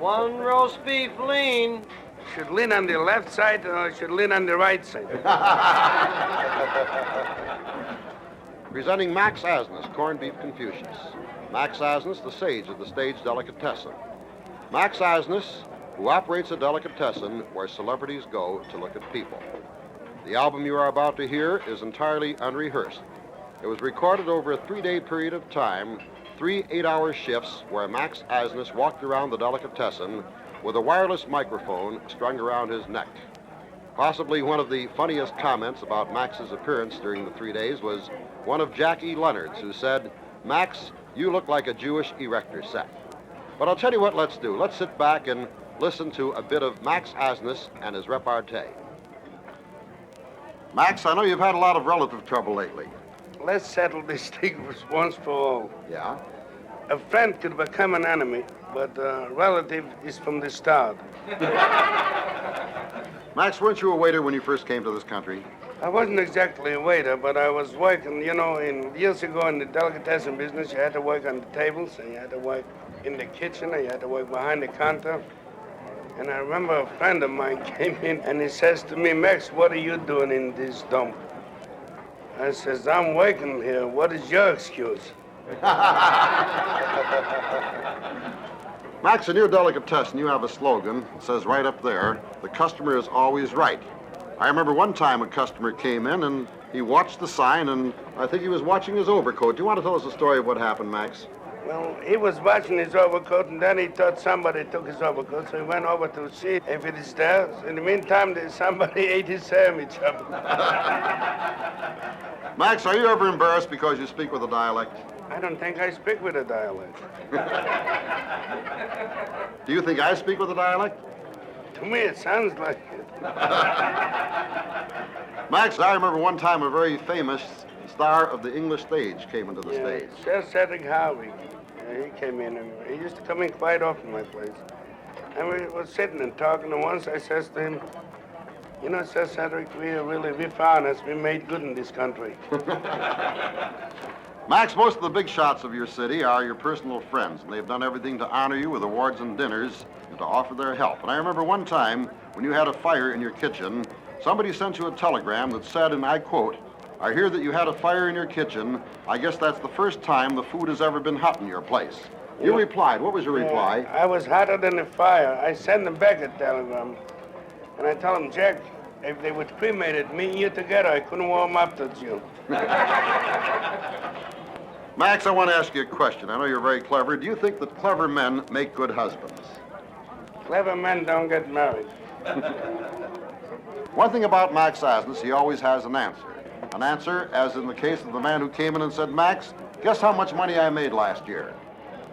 One roast beef lean. Should lean on the left side or should lean on the right side? Presenting Max Asnas, corned beef Confucius. Max Asnas, the sage of the stage delicatessen. Max Asnas, who operates a delicatessen where celebrities go to look at people. The album you are about to hear is entirely unrehearsed. It was recorded over a 3-day period of time, 3 8-hour shifts where Max Asnas walked around the delicatessen with a wireless microphone strung around his neck. Possibly one of the funniest comments about Max's appearance during the 3 days was one of Jackie Leonard's, who said, "Max, you look like a Jewish erector set." But I'll tell you what let's do. Let's sit back and listen to a bit of Max Asnas and his repartee. Max, I know you've had a lot of relative trouble lately. Let's settle this thing once for all. Yeah? A friend could become an enemy, but a relative is from the start. Max, weren't you a waiter when you first came to this country? I wasn't exactly a waiter, but I was working, years ago in the delicatessen business, you had to work on the tables, and you had to work in the kitchen, and you had to work behind the counter. And I remember a friend of mine came in, and he says to me, "Max, what are you doing in this dump?" I says, "I'm working here. What is your excuse?" Max, in your delicatessen, you have a slogan. It says right up there, "The customer is always right." I remember one time a customer came in and he watched the sign, and I think he was watching his overcoat. Do you want to tell us the story of what happened, Max? Well, he was watching his overcoat, and then he thought somebody took his overcoat, so he went over to see if it is there. In the meantime, somebody ate his sandwich up. Max, are you ever embarrassed because you speak with a dialect? I don't think I speak with a dialect. Do you think I speak with a dialect? To me, it sounds like it. Max, I remember one time a very famous star of the English stage came into the stage. Sir Cedric Harvey. He came in, and he used to come in quite often, my place. And we were sitting and talking, and once I says to him, Sir Cedric, we found us. We made good in this country. Max, most of the big shots of your city are your personal friends, and they've done everything to honor you with awards and dinners and to offer their help. And I remember one time when you had a fire in your kitchen, somebody sent you a telegram that said, and I quote, "I hear that you had a fire in your kitchen. I guess that's the first time the food has ever been hot in your place." You replied. What was your reply? I was hotter than the fire. I sent them back a telegram. And I told them, "Jack, if they would cremated me and you together, I couldn't warm up to you." Max, I want to ask you a question. I know you're very clever. Do you think that clever men make good husbands? Clever men don't get married. One thing about Max Asnas, he always has an answer. An answer, as in the case of the man who came in and said, "Max, guess how much money I made last year?"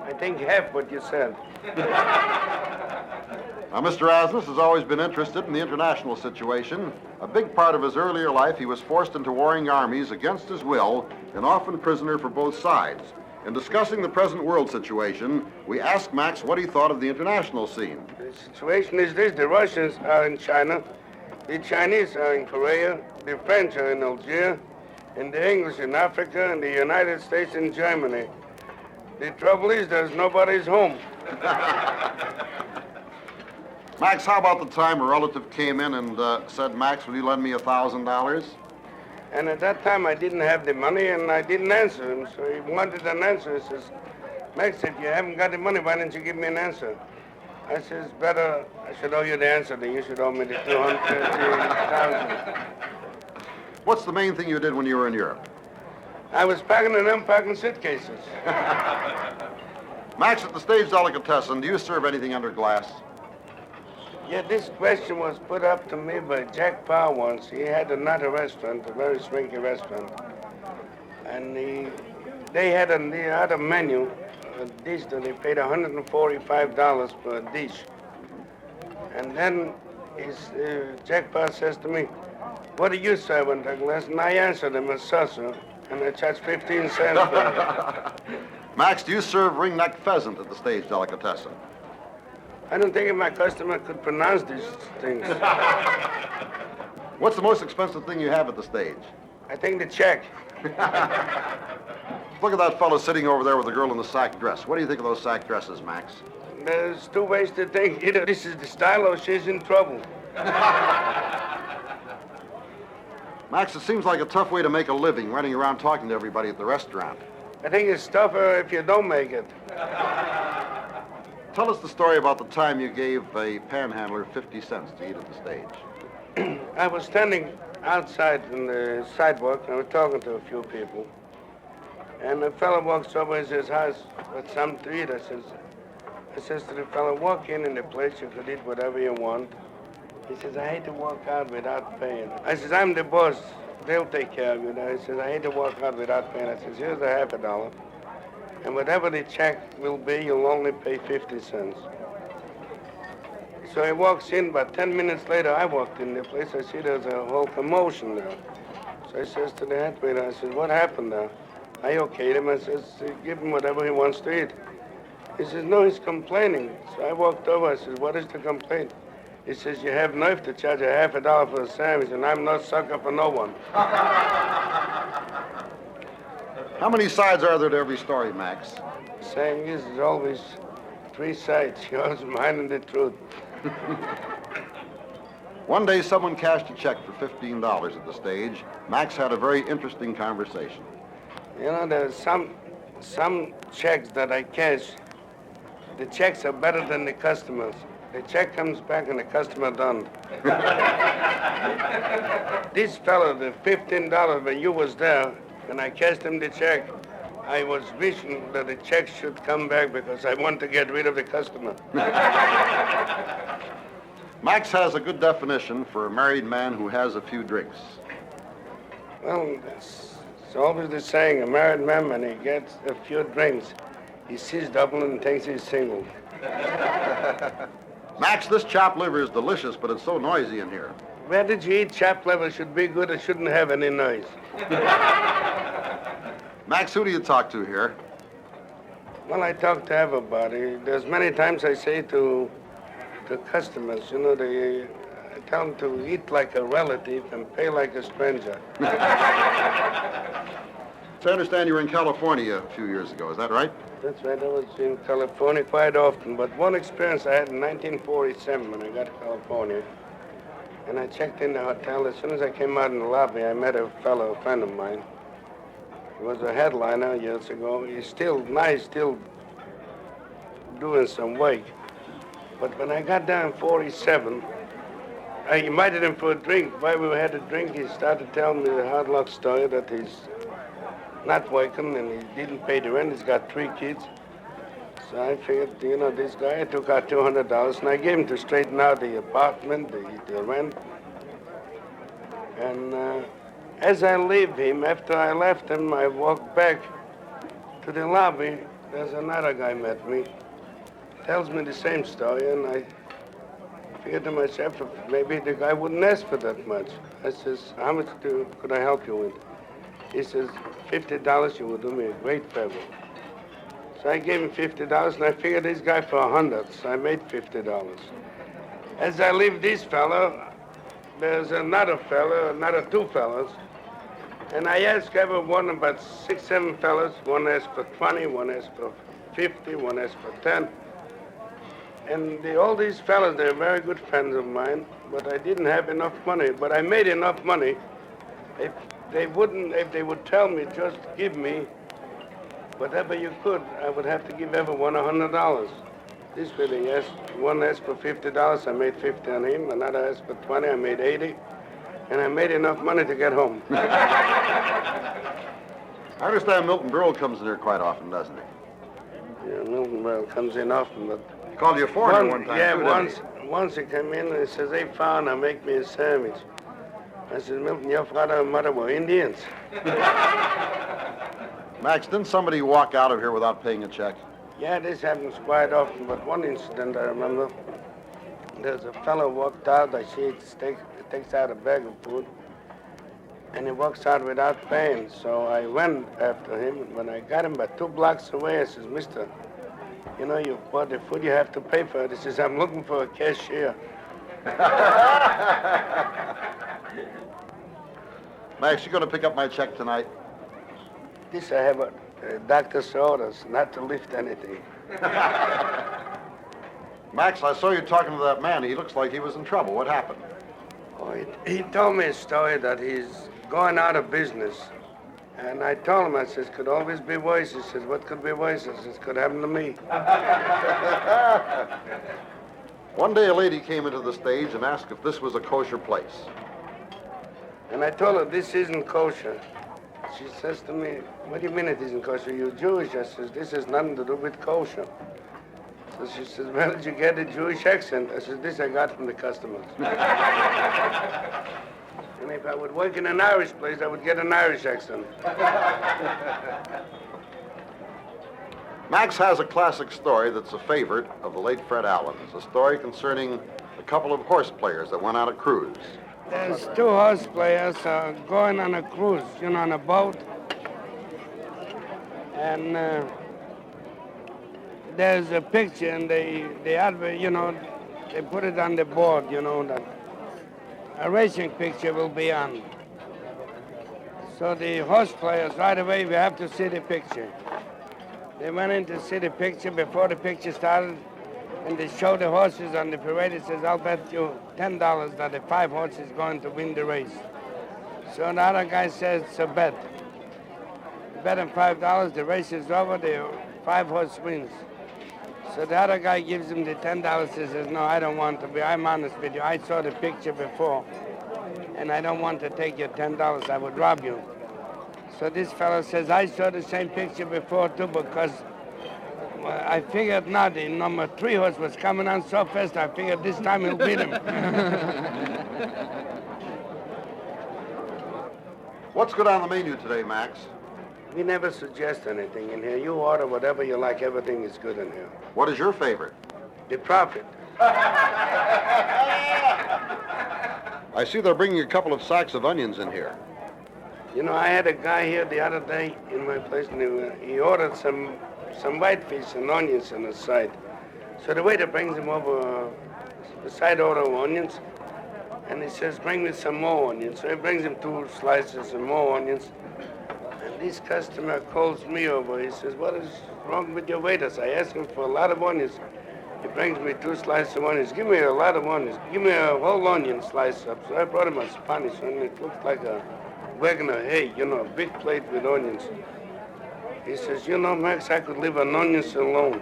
I think half what you said. Now, Mr. Asnas has always been interested in the international situation. A big part of his earlier life, he was forced into warring armies against his will and often prisoner for both sides. In discussing the present world situation, we asked Max what he thought of the international scene. The situation is this: the Russians are in China, the Chinese are in Korea, the French are in Algeria, and the English in Africa, and the United States in Germany. The trouble is there's nobody's home. Max, how about the time a relative came in and said, "Max, will you lend me $1,000? And at that time, I didn't have the money, and I didn't answer him. So he wanted an answer. He says, "Max, if you haven't got the money, why don't you give me an answer?" I says, "Better, I should owe you the answer than you should owe me the $250,000. What's the main thing you did when you were in Europe? I was packing and unpacking suitcases. Max, at the stage delicatessen, do you serve anything under glass? Yeah, this question was put up to me by Jack Powell once. He had another restaurant, a very swanky restaurant. And they had on the other menu a dish that they paid $145 for a dish. And then Jack Powell says to me, "What do you serve under glass?" And I answered him, "A saucer." And I charged 15 cents for it. Max, do you serve ringneck pheasant at the stage delicatessen? I don't think my customer could pronounce these things. What's the most expensive thing you have at the stage? I think the check. Look at that fellow sitting over there with the girl in the sack dress. What do you think of those sack dresses, Max? there's two ways to think. Either this is the style or she's in trouble. Max, it seems like a tough way to make a living, running around talking to everybody at the restaurant. I think it's tougher if you don't make it. Tell us the story about the time you gave a panhandler 50 cents to eat at the stage. I was standing outside on the sidewalk, and I was talking to a few people. And a fellow walks over and says, "How's with something to eat?" I says to the fellow, "Walk in the place, you could eat whatever you want." He says, "I hate to walk out without paying." I says, "I'm the boss. They'll take care of you." He says, "I hate to walk out without paying." I says, "Here's a $50. And whatever the check will be, you'll only pay 50 cents. So he walks in, but 10 minutes later, I walked in the place. I see there's a whole commotion there. So I says to the head waiter, I says, "What happened there?" I okayed him. I says, "Give him whatever he wants to eat." He says, "No, he's complaining." So I walked over. I says, "What is the complaint?" He says, "You have nerve to charge a $50 for a sandwich, and I'm no sucker for no one." How many sides are there to every story, Max? Saying is, there's always three sides, yours, mine, and the truth. One day, someone cashed a check for $15 at the stage. Max had a very interesting conversation. You know, there's some checks that I cash. The checks are better than the customers. The check comes back and the customer done. This fellow, the $15, when you was there, when I cashed him the check, I was wishing that the check should come back because I want to get rid of the customer. Max has a good definition for a married man who has a few drinks. Well, it's always the saying, a married man, when he gets a few drinks, he sees double and thinks he's single. Max, this chopped liver is delicious, but it's so noisy in here. Where did you eat? Chopped liver should be good. It shouldn't have any noise. Max, who do you talk to here? Well, I talk to everybody. There's many times I say to customers, you know, I tell them to eat like a relative and pay like a stranger. So I understand you were in California a few years ago, is that right? That's right. I was in California quite often. But one experience I had in 1947 when I got to California, and I checked in the hotel. As soon as I came out in the lobby, I met a fellow, a friend of mine. He was a headliner years ago. He's still nice, still doing some work. But when I got down in 47, I invited him for a drink. While we had a drink, he started telling me the hard luck story that he's not working and he didn't pay the rent. He's got 3 kids. So I figured, you know, this guy, I took out $200 and I gave him to straighten out the apartment, the rent. And as I leave him, after I left him, I walked back to the lobby. There's another guy met me. Tells me the same story, and I figured to myself, maybe the guy wouldn't ask for that much. I says, "How much could I help you with?" He says, $50, you would do me a great favor. So I gave him $50, and I figured this guy for 100, so I made $50. As I leave this fellow, there's another fellow, another 2 fellows, and I asked everyone about 6, 7 fellows. One asked for 20, one asked for 50, one asked for 10. And all these fellas, they're very good friends of mine, but I didn't have enough money. But I made enough money. If they would tell me, just give me whatever you could, I would have to give everyone $100. This way they asked, one asked for $50, I made 50 on him. Another asked for 20, I made 80. And I made enough money to get home. I understand Milton Berle comes in here quite often, doesn't he? Yeah, Milton Berle comes in often, but... He called you a foreigner one time, yeah, too, once he came in and he says, "Hey, foreigner, make me a sandwich." I said, "Milton, your father and mother were Indians." Max, didn't somebody walk out of here without paying a check? Yeah, this happens quite often, but one incident I remember, there's a fellow walked out, I see he takes out a bag of food, and he walks out without paying. So I went after him, and when I got him about 2 blocks away, I says, "Mister, you know, you bought the food, you have to pay for it." He says, "I'm looking for a cashier." Max, you going to pick up my check tonight? This I have a doctor's orders not to lift anything. Max, I saw you talking to that man. He looks like he was in trouble. What happened? Oh, he told me a story that he's going out of business. And I told him, I says, could always be worse. He says, what could be worse? I says, could happen to me. One day a lady came into the stage and asked if this was a kosher place. And I told her, this isn't kosher. She says to me, what do you mean it isn't kosher? You're Jewish. I says, this has nothing to do with kosher. So she says, where did you get a Jewish accent? I says, this I got from the customers. And if I would work in an Irish place, I would get an Irish accent. Max has a classic story that's a favorite of the late Fred Allen's, a story concerning a couple of horse players that went on a cruise. There's two horse players going on a cruise, on a boat. And there's a picture, and they put it on the board, that a racing picture will be on. So the horse players, right away, we have to see the picture. They went in to see the picture before the picture started, and they showed the horses on the parade. It says, I'll bet you $10 that the 5 horses is going to win the race. So the other guy says, it's a bet. Bet him $5, the race is over, the 5 horse wins. So the other guy gives him the $10, says, no, I don't want to be, I'm honest with you. I saw the picture before, and I don't want to take your $10, I would rob you. So this fellow says, I saw the same picture before too, because I figured not, the number 3 horse was coming on so fast, I figured this time he'll beat him. What's good on the menu today, Max? We never suggest anything in here. You order whatever you like, everything is good in here. What is your favorite? The profit. I see they're bringing a couple of sacks of onions in here. I had a guy here the other day in my place, and he ordered some whitefish and onions on the side. So the waiter brings him over a side order of onions, and he says, bring me some more onions. So he brings him 2 slices and more onions. And this customer calls me over. He says, what is wrong with your waiters? I asked him for a lot of onions. He brings me 2 slices of onions. Give me a lot of onions. Give me a whole onion slice up. So I brought him a Spanish onion. It looked like a wagon of hay, a big plate with onions. He says, Max, I could live on onions alone.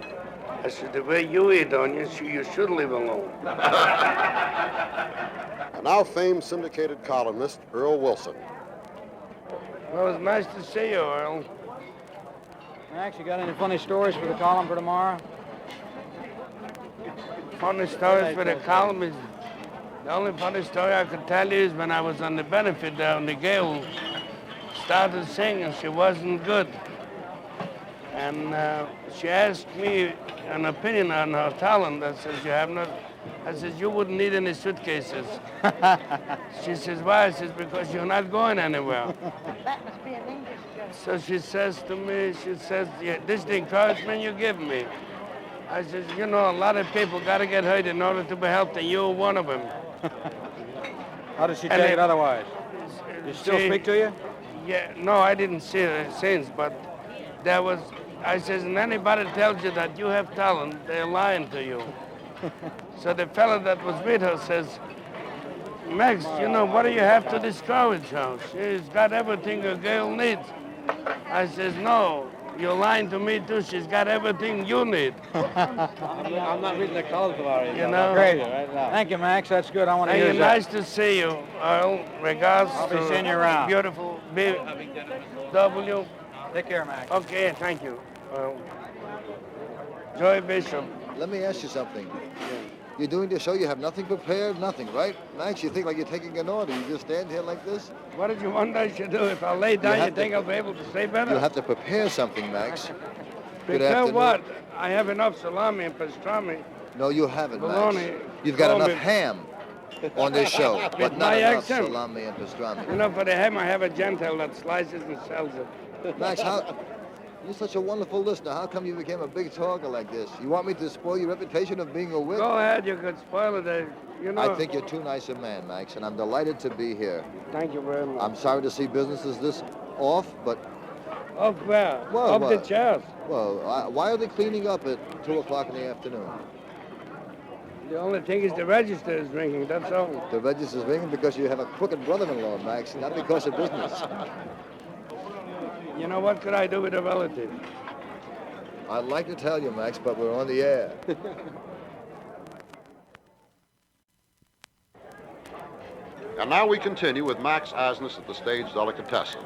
I said, the way you eat onions, you should live alone. And now famed syndicated columnist Earl Wilson. Well, it's nice to see you, Earl. Max, you got any funny stories for the column for tomorrow? Funny stories for the column is, the only funny story I could tell you is when I was on the benefit there, and the girl started singing, she wasn't good. And she asked me an opinion on her talent. I says, I says, you wouldn't need any suitcases. She says, why? I says, because you're not going anywhere. That must be an English joke. So she says to me, yeah, this is the encouragement you give me. I says, a lot of people got to get hurt in order to be helped, and you're one of them. How does she take it otherwise? Did she still speak to you? Yeah, no, I didn't see her since, but there was, I says, and anybody tells you that you have talent, they're lying to you. So the fellow that was with her says, Max, what do you have to discourage her? She's got everything a girl needs. I says, no, you're lying to me too. She's got everything you need. I'm not reading the column tomorrow. Great. Right now. Thank you, Max. That's good. I want to hear that. Nice to see you, Earl. Regards I'll be to seeing you around. Beautiful W. Take care, Max. Okay, thank you. Joy Bishop. Let me ask you something. You're doing the show, you have nothing prepared, nothing, right? Max, you think like you're taking an order. You just stand here like this? What did you want I should do? If I lay down, you think I'll be able to stay better? You have to prepare something, Max. Good Prepare afternoon. what? I have enough salami and pastrami. No, you haven't, Bologna. Max. You've got enough Bologna. ham on this show, but not my enough accent. salami and pastrami. For the ham, I have a Gentile that slices and sells it. Max, you're such a wonderful listener. How come you became a big talker like this? You want me to spoil your reputation of being a wit? Go ahead, you could spoil it. I think you're too nice a man, Max, and I'm delighted to be here. Thank you very much. I'm sorry to see businesses this off, but... Off where? Well, Off the chairs. Well, why are they cleaning up at 2 o'clock in the afternoon? The only thing is the register is ringing, that's all. The register's ringing because you have a crooked brother-in-law, Max, not because of business. You know, what could I do with a relative? I'd like to tell you, Max, but we're on the air. And now we continue with Max Asnas at the Stage Delicatessen.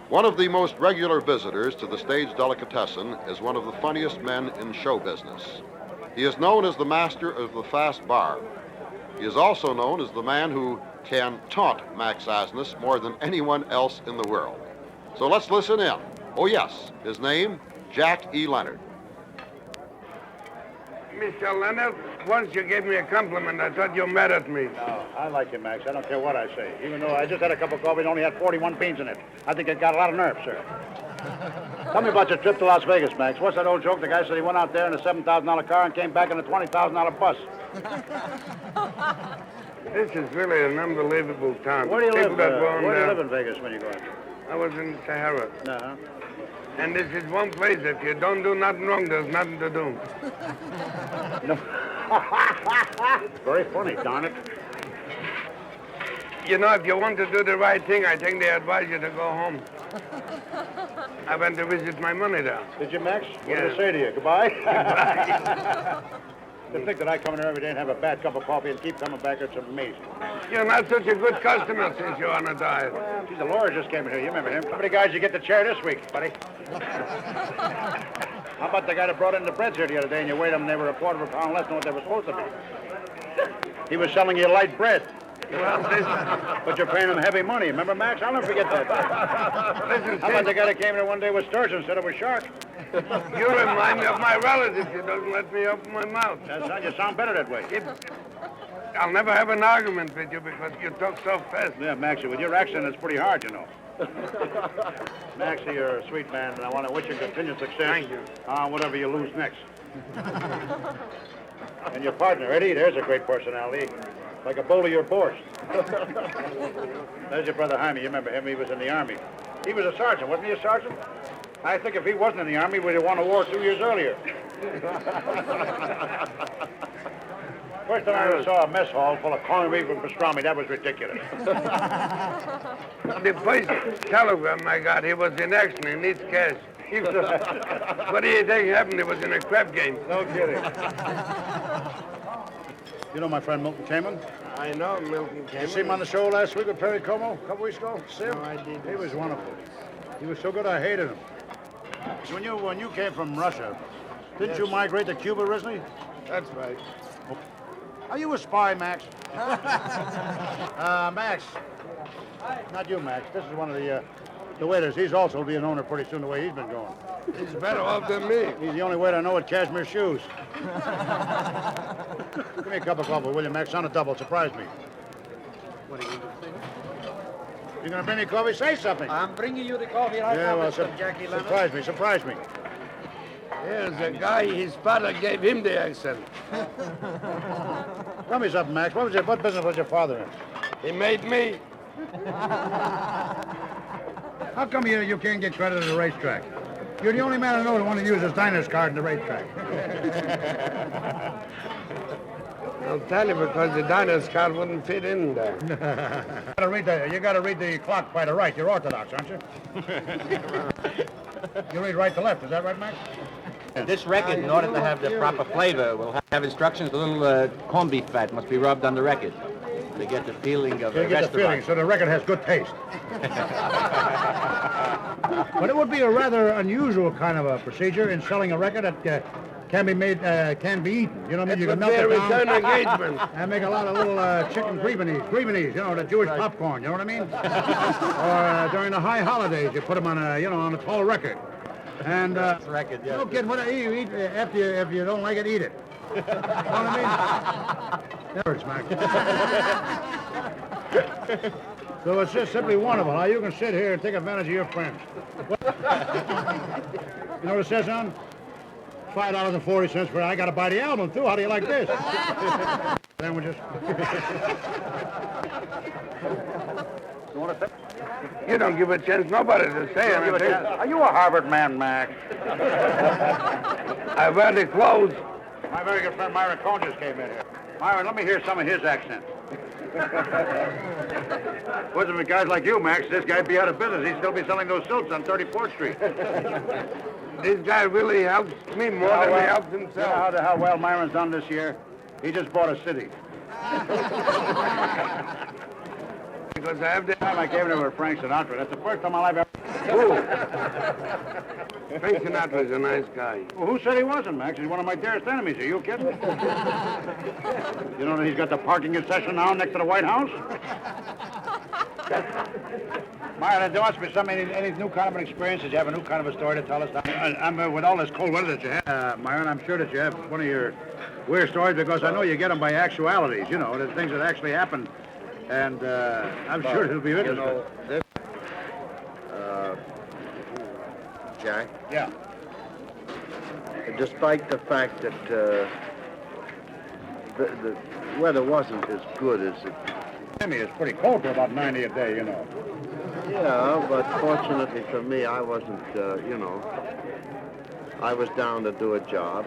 One of the most regular visitors to the Stage Delicatessen is one of the funniest men in show business. He is known as the master of the fast bar. He is also known as the man who can taunt Max Asnas more than anyone else in the world. So let's listen in. Oh yes, his name, Jack E. Leonard. Mr. Leonard, once you gave me a compliment. I thought you mad at me. No, I like you, Max. I don't care what I say. Even though I just had a cup of coffee and only had 41 beans in it. I think it got a lot of nerve, sir. Tell me about your trip to Las Vegas, Max. What's that old joke? The guy said he went out there in a $7,000 car and came back in a $20,000 bus. This is really an unbelievable town. Where do you live? Where Where do you live in Vegas when you go in? I was in Sahara. Uh-huh. And this is one place, if you don't do nothing wrong, there's nothing to do. No. Very funny, darn it. You know, if you want to do the right thing, I think they advise you to go home. I went to visit my money there. Did you, Max? What Yes. did I say to you? Goodbye? Goodbye. To think that I come in here every day and have a bad cup of coffee and keep coming back, it's amazing. You're not such a good customer since you're on a diet. Geez, the lawyer just came in here. You remember him? How many guys you get the chair this week, buddy? How about the guy that brought in the breads here the other day and you weighed them and they were a quarter of a pound less than what they were supposed to be? He was selling you light bread. Well, But you're paying him heavy money. Remember, Max? I'll never forget that. listen, How about the guy that came here one day with sturgeon instead of with shark? you remind me of my relative. He doesn't let me open my mouth. You sound better that way. I'll never have an argument with you because you talk so fast. Yeah, Maxie, with your accent, it's pretty hard, you know. Maxie, you're a sweet man, and I want to wish you continued success. Thank you. Whatever you lose next. And your partner, Eddie, there's a great personality. Like a bowl of your borscht. There's your brother Jaime. You remember him? He was in the Army. He was a sergeant. Wasn't he a sergeant? I think if he wasn't in the Army, we'd have won a war 2 years earlier. First time I ever saw a mess hall full of corned beef and pastrami, that was ridiculous. The first telegram I got, he was in action. He needs cash. What do you think happened? He was in a crap game. No kidding. You know my friend Milton Kamen? I know Milton came. You see him on the show last week with Perry Como, a couple weeks ago? See him? No, I didn't. He was wonderful. He was so good I hated him. So when you came from Russia, didn't you migrate to Cuba originally? That's right. Are you a spy, Max? Max. Not you, Max. This is one of the waiters. He's also be an owner pretty soon the way he's been going. He's better off than me. He's the only waiter I know with cashmere shoes. Give me a cup of coffee, will you, Max? On a double. Surprise me. What are you going to do? You gonna bring me coffee? Say something. I'm bringing you the coffee right now, Mr. Jackie Leonard. Surprise me. Here's a guy, his father gave him the accent. Tell me something, Max. What business was your father in? He made me. How come you can't get credit at the racetrack? You're the only man I know who want to use his diner's card in the racetrack. I'll tell you because the diner's card wouldn't fit in there. You gotta read the clock by the right. You're Orthodox, aren't you? You read right to left. Is that right, Max? This record, in order to have the proper flavor, will have instructions. A little corned beef fat must be rubbed on the record to get the feeling of a You get the feeling, restaurant. so the record has good taste. But it would be a rather unusual kind of a procedure in selling a record that can be made, can be eaten. You know what I mean? You It's can a melt fair it down return engagement. and make a lot of little chicken grievannies, you know, the Jewish popcorn, you know what I mean? Or during the high holidays, you put them on on a tall record. And Record, yeah. no kidding, what you eat if you don't like it, eat it. You know what I mean? That hurts, Mac. So it's just simply wonderful how you can sit here and take advantage of your friends. You know what it says on? $5.40 for I got to buy the album too. How do you like this? Sandwiches. You don't give a chance nobody to say anything. Are you a Harvard man, Mac? I wear the clothes. My very good friend Myron Cohn just came in here. Myron, let me hear some of his accent. Wasn't with guys like you, Max, this guy'd be out of business. He'd still be selling those silks on 34th Street. This guy really helps me more than he helps You know himself. how well Myron's done this year? He just bought a city. Because I have the... Time I came in with Frank Sinatra, that's the first time I've ever... Frank Sinatra's a nice guy. Well, who said he wasn't, Max? He's one of my dearest enemies. Are you kidding? You know that he's got the parking concession now next to the White House? Myron, there must be any new kind of an experience. Did you have a new kind of a story to tell us? With all this cold weather that you have, Myron, I'm sure that you have one of your weird stories because I know you get them by actualities, you know, the things that actually happened. And I'm sure it'll be interesting. You know, this, Jack, Yeah. Despite the fact that the weather wasn't as good as it... Miami is pretty cold for about 90 a day, you know. Yeah, but fortunately for me, I wasn't, I was down to do a job.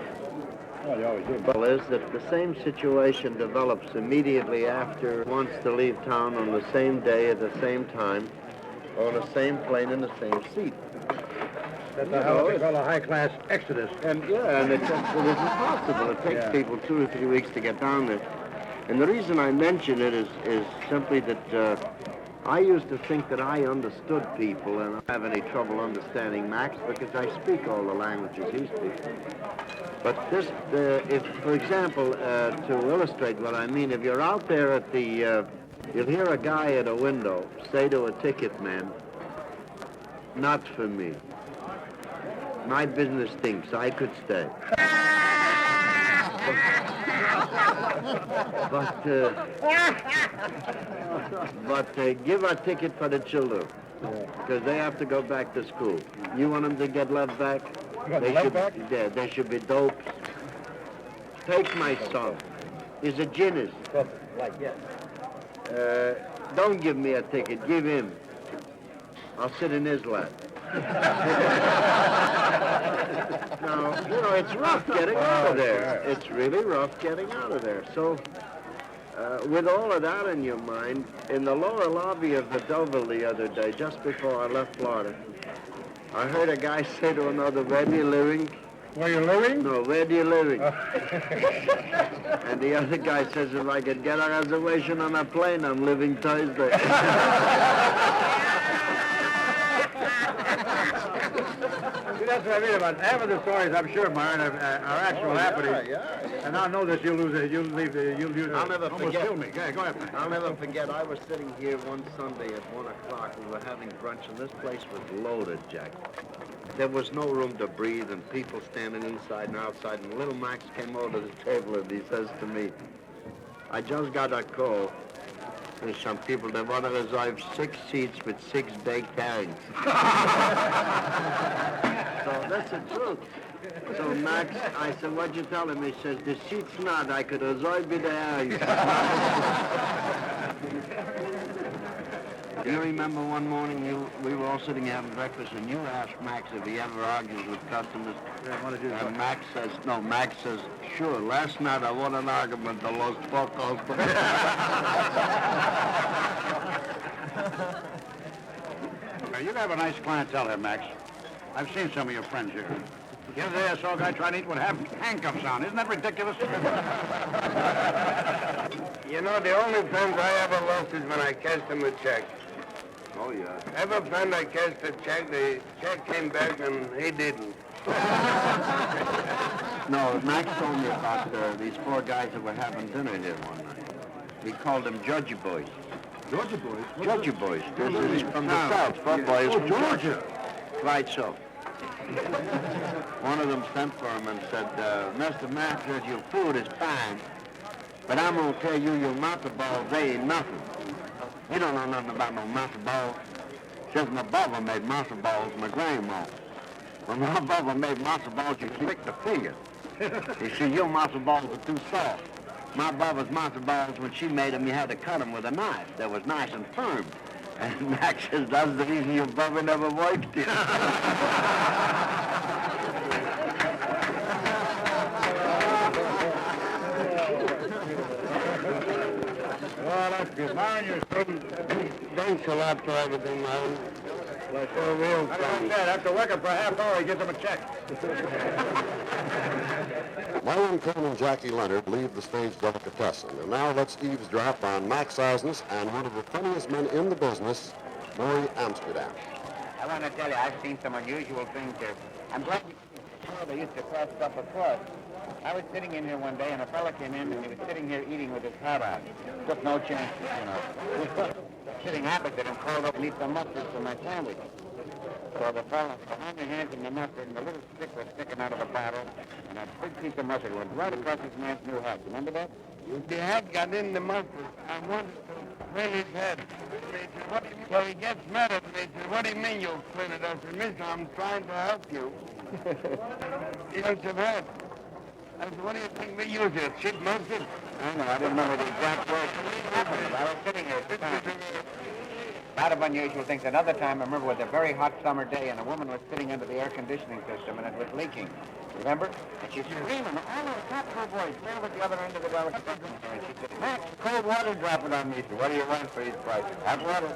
Well, you always do. But is that the same situation develops immediately after wants to leave town on the same day at the same time, on the same plane in the same seat. That's what they call a high-class exodus. And yeah, and it isn't possible. It takes people 2 or 3 weeks to get down there. And the reason I mention it is simply that I used to think that I understood people, and I don't have any trouble understanding Max because I speak all the languages he speaks. But this, if, for example, to illustrate what I mean, if you're out there at the, you'll hear a guy at a window say to a ticket man, "Not for me. My business stinks. I could stay." But give a ticket for the children because they have to go back to school. You want them to get left back? Yeah, they should be dopes. Take my son. He's a genius. Don't give me a ticket. Give him. I'll sit in his lap. Now, you know, it's rough getting out of there. It's really rough getting out of there. So, with all of that in your mind, in the lower lobby of the Dover the other day, just before I left Florida, I heard a guy say to another, "Where do you living?" Where you living? No, "Where do you living?" And the other guy says, "If I could get a reservation on a plane, I'm living Thursday." See, that's what I mean about half of the stories, I'm sure, Myron, are actual happenings. And I know that you'll lose it. You'll I'll never almost forget. kill me. Go ahead, man. I'll never forget, I was sitting here one Sunday at 1 o'clock. We were having brunch, and this place was loaded, Jack. There was no room to breathe, and people standing inside and outside. And little Max came over to the table, and he says to me, "I just got a call. There's some people that want to reserve 6 seats with 6 baked herrings." So that's the truth. So Max, I said, "What'd you tell him?" He says, "The seat's not. I could reserve you the herrings." Do you remember one morning we were all sitting having breakfast, and you asked Max if he ever argues with customers? And Max says, "Sure, last night I won an argument to Los Pocos." You have a nice clientele here, Max. I've seen some of your friends here. The other day I saw a guy trying to eat with handcuffs on. Isn't that ridiculous? You know, the only friends I ever lost is when I cashed them a check. Oh, yeah. Every friend I cashed a check, the check came back and he didn't. No, Max told me about these 4 guys that were having dinner here one night. He called them Georgia boys. Georgia boys? Georgia boys. This is from the South. 4 boys from Georgia. Right so. One of them sent for him and said, "Mr. Max, your food is fine, but I'm going to tell you your matzo balls, they ain't nothing. You don't know nothing about no matzo balls. Since my brother made matzo balls, my grandma. When my brother made matzo balls, you click the finger. You see, your matzo balls are too soft. My brother's matzo balls, when she made them, you had to cut them with a knife that was nice and firm." And Max says, "That's the reason your brother never worked it." Myron, you're Thanks a lot for everything, Myron. That's so real That's what I said. After working for a half hour, he gives him a check. Myron Cohn and Jackie Leonard leave the stage delicatessen. And now let's eavesdrop on Max Asnas and one of the funniest men in the business, Maury Amsterdam. I want to tell you, I've seen some unusual things here. I'm glad you saw they used to cross stuff across. I was sitting in here one day, and a fella came in, and he was sitting here eating with his hat on. Took no chances, you know. Sitting opposite him, called up and eat some mustard for my sandwich. So the fella behind the hands in the mustard, and the little stick was sticking out of the bottle, and a big piece of mustard went right across this man's new hat. Remember that? The hat got in the mustard. I wanted to clean his head. He said, what do you mean? So he gets mad at me. He said, what do you mean you'll clean it? I said, mister, I'm trying to help you. He must have had. I said, what do you think we use here? Cheap mustard? I know, I didn't remember the exact words. I was sitting here at the time. A lot of unusual things. Another time, I remember, it was a very hot summer day, and a woman was sitting under the air conditioning system, and it was leaking. Remember? And she's screaming, all those top little boys, ran at the other end of the delicatessen. And she said, Max, cold water dropping on me. She said, what do you want for these prices? Hot water.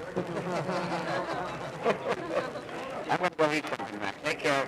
I'm going to go eat something, Max. Take care.